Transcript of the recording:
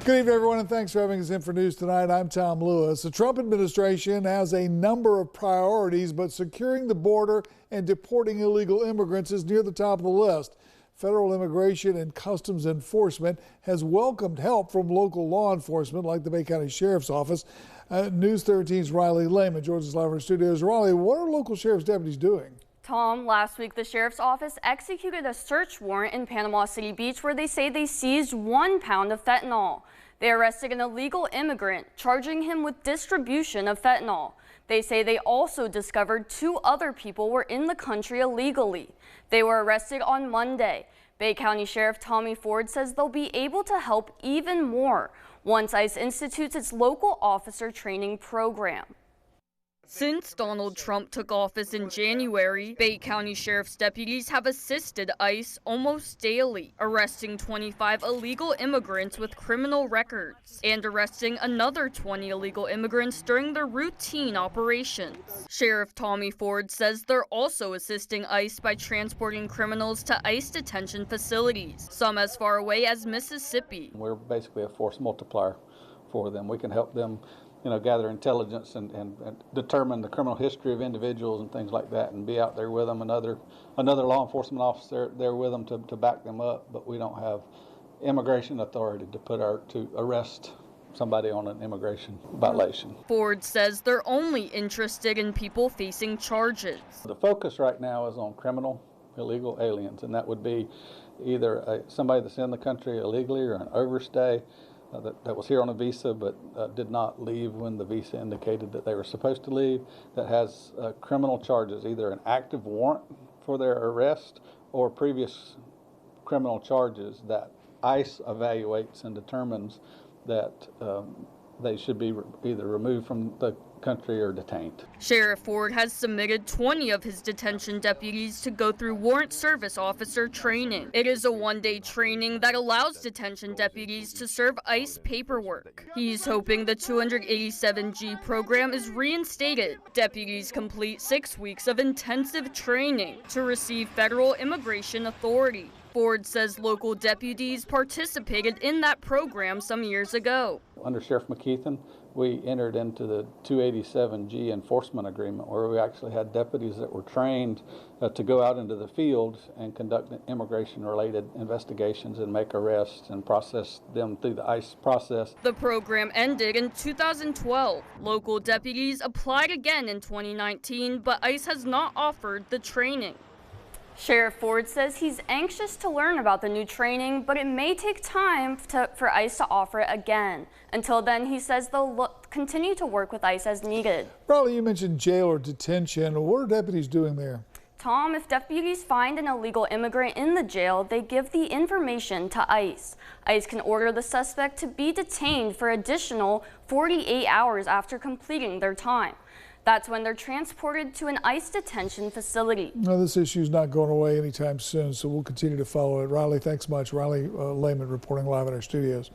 Good evening, everyone, and thanks for having us in for news tonight. I'm Tom Lewis. The Trump administration has a number of priorities, but securing the border and deporting illegal immigrants is near the top of the list. Federal Immigration and Customs Enforcement has welcomed help from local law enforcement like the Bay County Sheriff's Office. News 13's Riley Lehman joins us live in our studios. Riley, what are local sheriff's deputies doing? Tom, last week the Sheriff's Office executed a search warrant in Panama City Beach where they say they seized 1 pound of fentanyl. They arrested an illegal immigrant, charging him with distribution of fentanyl. They say they also discovered 2 other people were in the country illegally. They were arrested on Monday. Bay County Sheriff Tommy Ford says they'll be able to help even more once ICE institutes its local officer training program. Since Donald Trump took office in January, Bay County Sheriff's deputies have assisted ICE almost daily, arresting 25 illegal immigrants with criminal records and arresting another 20 illegal immigrants during their routine operations. Sheriff Tommy Ford says they're also assisting ICE by transporting criminals to ICE detention facilities, some as far away as Mississippi. We're basically a force multiplier for them. We can help them gather intelligence and determine the criminal history of individuals and things like that, and be out there with them, another law enforcement officer there with them to back them up. But we don't have immigration authority to arrest somebody on an immigration violation. Ford says they're only interested in people facing charges. The focus right now is on criminal illegal aliens, and that would be either somebody that's in the country illegally or an overstay that was here on a visa but did not leave when the visa indicated that they were supposed to leave, that has criminal charges, either an active warrant for their arrest or previous criminal charges that ICE evaluates and determines that they should be either removed from the country or detained. Sheriff Ford has submitted 20 of his detention deputies to go through warrant service officer training. It is a 1-day training that allows detention deputies to serve ICE paperwork. He's hoping the 287G program is reinstated. Deputies complete 6 weeks of intensive training to receive federal immigration authority. Ford says local deputies participated in that program some years ago. Under Sheriff McKeithen, we entered into the 287G enforcement agreement, where we actually had deputies that were trained to go out into the field and conduct immigration-related investigations and make arrests and process them through the ICE process. The program ended in 2012. Local deputies applied again in 2019, but ICE has not offered the training. Sheriff Ford says he's anxious to learn about the new training, but it may take time for ICE to offer it again. Until then, he says they'll continue to work with ICE as needed. Riley, you mentioned jail or detention. What are deputies doing there? Tom, if deputies find an illegal immigrant in the jail, they give the information to ICE. ICE can order the suspect to be detained for additional 48 hours after completing their time. That's when they're transported to an ICE detention facility. Now, this issue is not going away anytime soon, so we'll continue to follow it. Riley, thanks much. Riley Lehman reporting live in our studios.